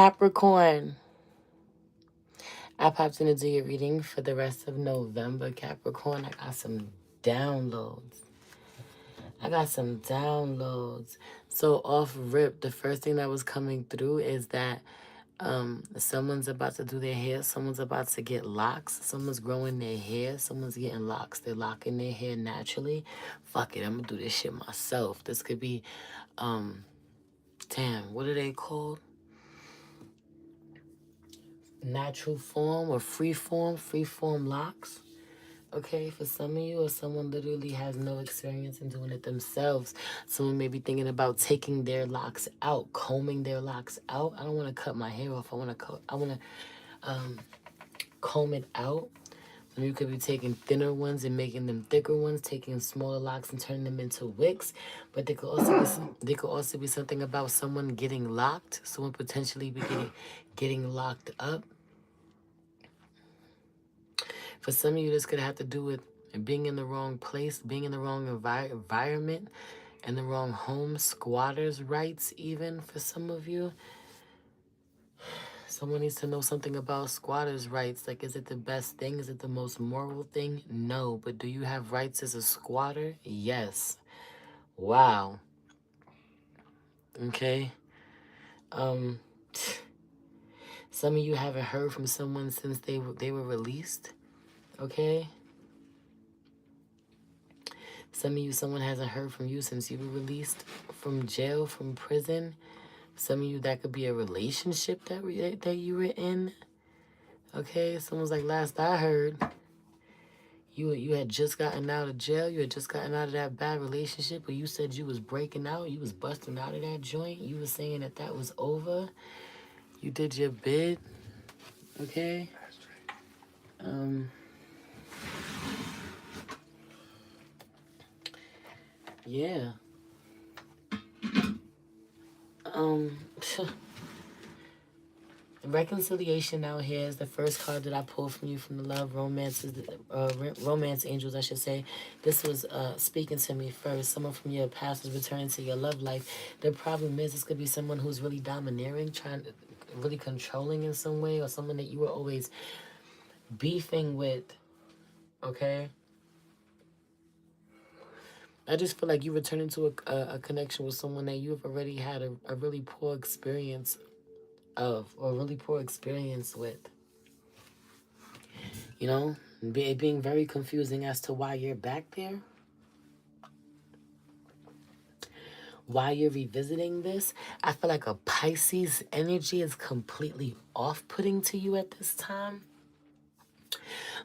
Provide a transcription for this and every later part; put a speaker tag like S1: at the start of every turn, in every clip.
S1: Capricorn, I popped in to do your reading for the rest of November, Capricorn. I got some downloads. So off rip, the first thing that was coming through is that someone's about to do their hair, someone's about to get locks, someone's growing their hair, someone's getting locks, they're locking their hair naturally. Fuck it, I'm gonna do this shit myself. This could be damn, what are they called? Natural form or free form locks. Okay, for some of you, or someone literally has no experience in doing it themselves. Someone may be thinking about taking their locks out, combing their locks out. I don't want to cut my hair off. I want to comb it out. Some of you could be taking thinner ones and making them thicker ones, taking smaller locks and turning them into wicks. But there could also be something about someone getting locked. Someone potentially be getting locked up. For some of you, this could have to do with being in the wrong place, being in the wrong environment, in the wrong home, squatters' rights even for some of you. Someone needs to know something about squatters' rights. Like, is it the best thing? Is it the most moral thing? No. But do you have rights as a squatter? Yes. Wow. Okay. Some of you haven't heard from someone since they were released. Okay. Some of you, someone hasn't heard from you since you were released from jail, from prison. Some of you, that could be a relationship that you were in. Okay, someone's like, last I heard, you had just gotten out of jail. You had just gotten out of that bad relationship, but you said you was breaking out. You was busting out of that joint. You was saying that was over. You did your bid. Okay. Yeah. Reconciliation out here is the first card that I pulled from you from the love romance angels, I should say. This was speaking to me first. Someone from your past is returning to your love life. The problem is this could be someone who's really domineering, really controlling in some way, or someone that you were always beefing with. Okay? I just feel like you returning to a connection with someone that you've already had a really poor experience of, or a really poor experience with. You know, being very confusing as to why you're back there. Why you're revisiting this. I feel like a Pisces energy is completely off-putting to you at this time.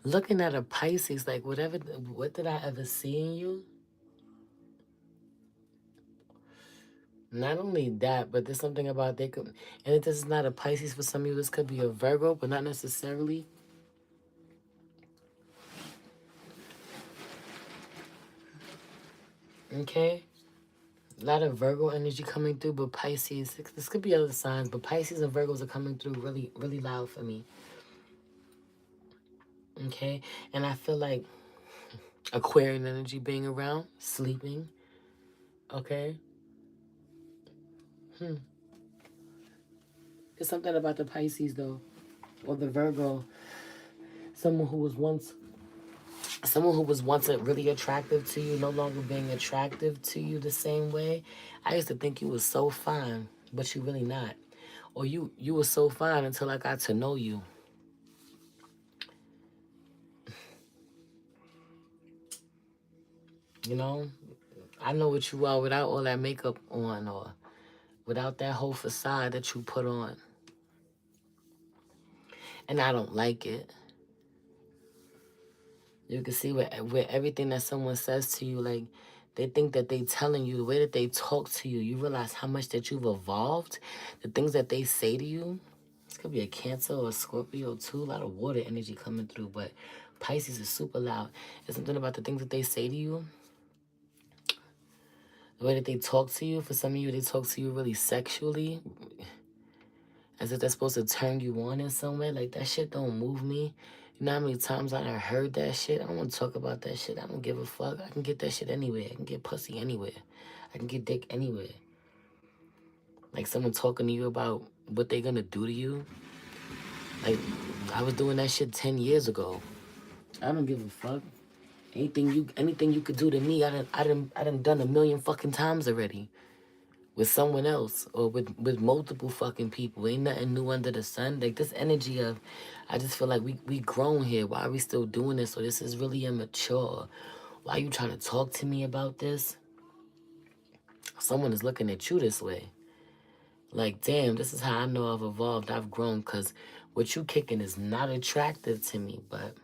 S1: Looking at a Pisces, like what did I ever see in you? Not only that, but there's something about and if this is not a Pisces for some of you, this could be a Virgo, but not necessarily. Okay? A lot of Virgo energy coming through, but Pisces, this could be other signs, but Pisces and Virgos are coming through really, really loud for me. Okay? And I feel like Aquarian energy being around, sleeping. Okay? There's something about the Pisces, though, or the Virgo. Someone who was once really attractive to you, no longer being attractive to you the same way. I used to think you was so fine, but you really not. Or you were so fine until I got to know you. You know, I know what you are without all that makeup on, or without that whole facade that you put on. And I don't like it. You can see with everything that someone says to you, like, they think that they telling you, the way that they talk to you, you realize how much that you've evolved. The things that they say to you, this could be a Cancer or a Scorpio too. A lot of water energy coming through, but Pisces is super loud. There's something about the things that they say to you, the way that they talk to you. For some of you, they talk to you really sexually, as if they're supposed to turn you on in some way. Like, that shit don't move me. You know how many times I done heard that shit? I don't want to talk about that shit. I don't give a fuck. I can get that shit anywhere. I can get pussy anywhere. I can get dick anywhere. Like someone talking to you about what they gonna do to you. Like, I was doing that shit 10 years ago. I don't give a fuck. Anything you could do to me, I done done a million fucking times already. With someone else or with multiple fucking people. Ain't nothing new under the sun. Like this energy of, I just feel like we grown here. Why are we still doing this? Or this is really immature. Why are you trying to talk to me about this? Someone is looking at you this way. Like, damn, this is how I know I've evolved. I've grown because what you kicking is not attractive to me. But,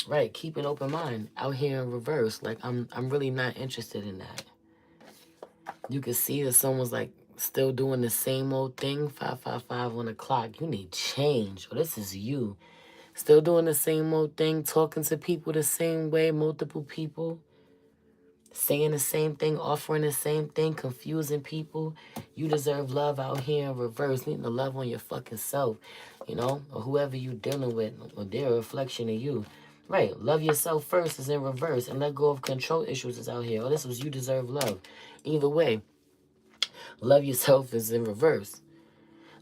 S1: right, keep an open mind. Out here in reverse. Like, I'm really not interested in that. You can see that someone's like still doing the same old thing. 555 on the clock. You need change. Or this is you. Still doing the same old thing. Talking to people the same way. Multiple people. Saying the same thing. Offering the same thing. Confusing people. You deserve love out here in reverse. Needing to love on your fucking self. You know? Or whoever you dealing with. Or they're a reflection of you. Right. Love yourself first is in reverse. And let go of control issues is out here. Oh, this was you deserve love. Either way. Love yourself is in reverse.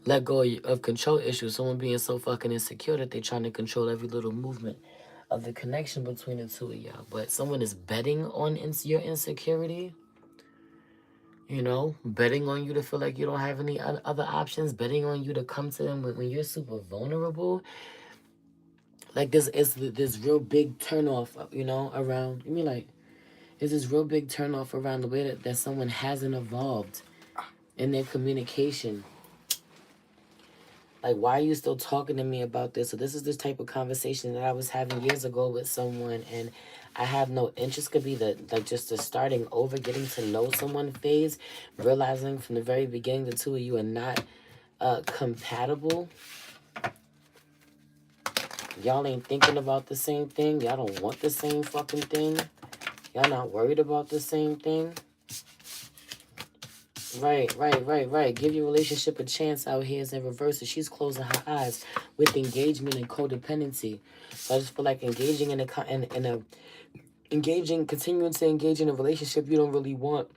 S1: Let go of control issues. Someone being so fucking insecure that they trying to control every little movement of the connection between the two of y'all. But someone is betting on your insecurity. You know, betting on you to feel like you don't have any other options. Betting on you to come to them when you're super vulnerable. Like this is this real big turnoff, you know, around. You mean like, there's this real big turnoff around the way that someone hasn't evolved in their communication. Like, why are you still talking to me about this? So this is this type of conversation that I was having years ago with someone, and I have no interest. Could be just the starting over, getting to know someone phase, realizing from the very beginning the two of you are not compatible. Y'all ain't thinking about the same thing. Y'all don't want the same fucking thing. Y'all not worried about the same thing. Right. Give your relationship a chance out here is in reverse. She's closing her eyes with engagement and codependency. So I just feel like engaging continuing to engage in a relationship you don't really want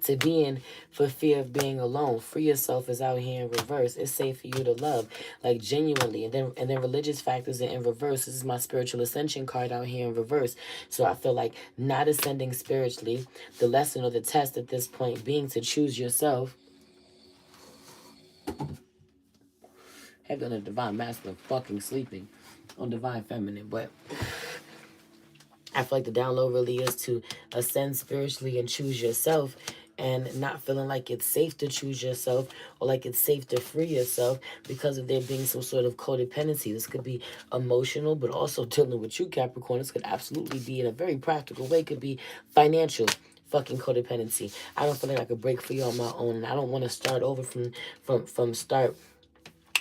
S1: to be in for fear of being alone. Free yourself is out here in reverse. It's safe for you to love, like genuinely. And then religious factors are in reverse. This is my spiritual ascension card out here in reverse. So I feel like not ascending spiritually, the lesson or the test at this point being to choose yourself. Heck on a divine masculine fucking sleeping on divine feminine. But I feel like the download really is to ascend spiritually and choose yourself, and not feeling like it's safe to choose yourself or like it's safe to free yourself because of there being some sort of codependency. This could be emotional, but also dealing with you, Capricorn. This could absolutely be, in a very practical way, could be financial fucking codependency. I don't feel like I could break free on my own, and I don't want to start over from start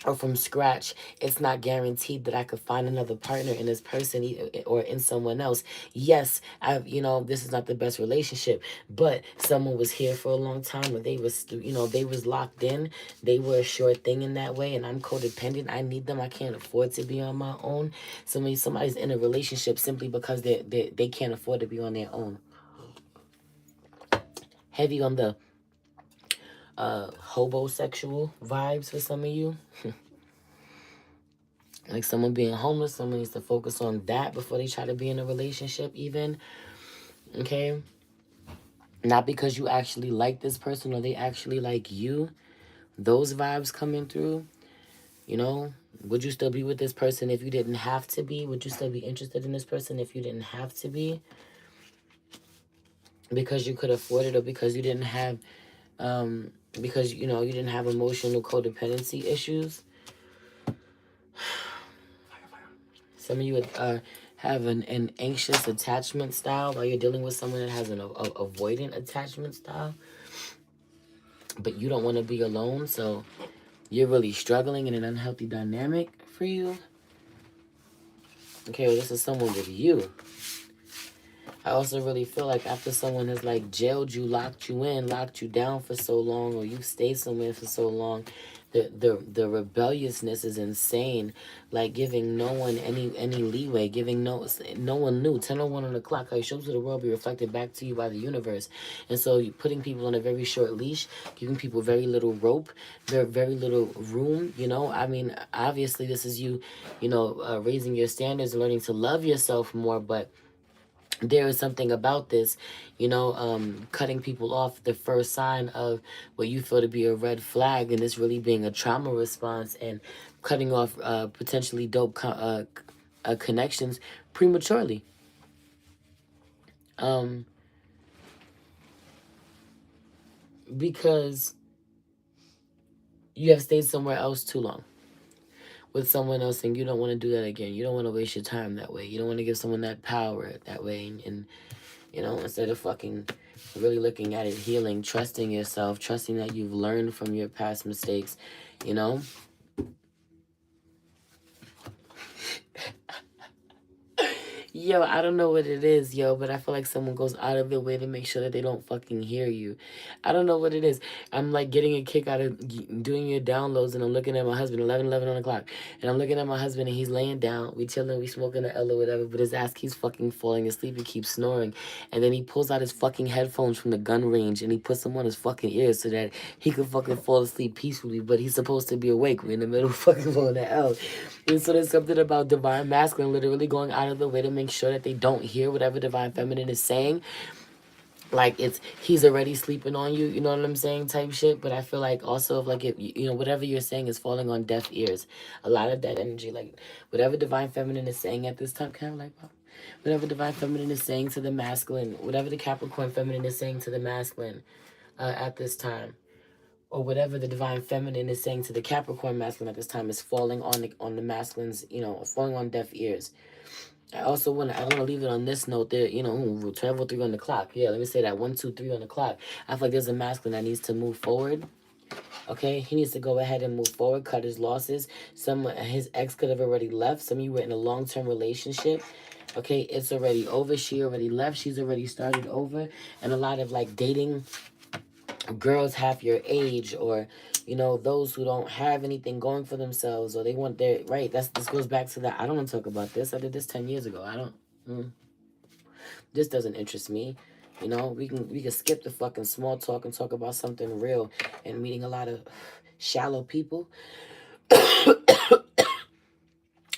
S1: or from scratch. It's not guaranteed that I could find another partner in this person or in someone else. Yes, this is not the best relationship, but someone was here for a long time, or they was locked in. They were a sure thing in that way, and I'm codependent. I need them. I can't afford to be on my own. Somebody's in a relationship simply because they can't afford to be on their own. Heavy on the hobosexual vibes for some of you. Like someone being homeless, someone needs to focus on that before they try to be in a relationship even. Okay? Not because you actually like this person or they actually like you. Those vibes coming through. You know? Would you still be with this person if you didn't have to be? Would you still be interested in this person if you didn't have to be? Because you could afford it, or because you didn't have because you didn't have emotional codependency issues. Some of you have an anxious attachment style, while you're dealing with someone that has an avoidant attachment style. But you don't want to be alone, so you're really struggling in an unhealthy dynamic for you. Okay, well, this is someone with you. I also really feel like after someone has like jailed you, locked you in, locked you down for so long, or you've stayed somewhere for so long, The rebelliousness is insane. Like giving no one any leeway, giving no one knew. 10:01 on the clock. How you show up to the world be reflected back to you by the universe. And so you putting people on a very short leash, giving people very little rope, very little room. You know, I mean, obviously this is you, raising your standards, learning to love yourself more, but there is something about this, cutting people off, the first sign of what you feel to be a red flag, and this really being a trauma response, and cutting off potentially dope connections prematurely. Because you have stayed somewhere else too long with someone else, and you don't want to do that again. You don't want to waste your time that way. You don't want to give someone that power that way, and instead of fucking really looking at it, healing, trusting yourself, trusting that you've learned from your past mistakes, Yo, I don't know what it is, but I feel like someone goes out of their way to make sure that they don't fucking hear you. I don't know what it is. I'm like getting a kick out of doing your downloads, and I'm looking at my husband, 11 on the clock, and I'm looking at my husband, and he's laying down. We chilling, we smoking the L or whatever, but his ass keeps fucking falling asleep. He keeps snoring, and then he pulls out his fucking headphones from the gun range, and he puts them on his fucking ears so that he can fucking fall asleep peacefully, but he's supposed to be awake. We're in the middle of fucking blowing the L. And so there's something about divine masculine literally going out of the way to make sure that they don't hear whatever divine feminine is saying. Like he's already sleeping on you, you know what I'm saying, type shit. But I feel like also if like if whatever you're saying is falling on deaf ears. A lot of that energy, like whatever divine feminine is saying at this time, kind of like whatever divine feminine is saying to the masculine, whatever the Capricorn feminine is saying to the masculine at this time, or whatever the divine feminine is saying to the Capricorn masculine at this time, is falling on the masculines, falling on deaf ears. I want to leave it on this note there, 12:03 on the clock. Yeah, let me say that, 1, 2, 3 on the clock. I feel like there's a masculine that needs to move forward. Okay, he needs to go ahead and move forward, cut his losses. His ex could have already left. Some of you were in a long-term relationship. Okay, it's already over. She already left. She's already started over. And a lot of like dating girls half your age, or those who don't have anything going for themselves, or they want their right. This goes back to that. I don't want to talk about this. I did this 10 years ago. I don't this doesn't interest me. We can skip the fucking small talk and talk about something real. And meeting a lot of shallow people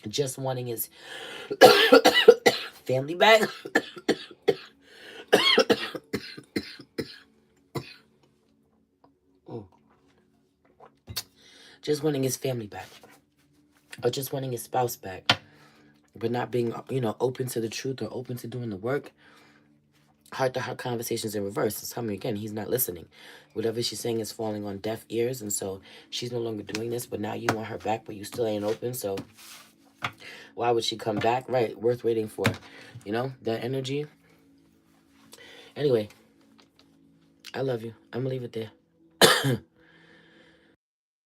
S1: just wanting his family back. Just wanting his family back, or just wanting his spouse back, but not being, open to the truth or open to doing the work. Heart-to-heart conversations in reverse. Tell me again, he's not listening. Whatever she's saying is falling on deaf ears, and so she's no longer doing this, but now you want her back, but you still ain't open, so why would she come back? Right, worth waiting for. That energy. Anyway, I love you. I'm gonna leave it there.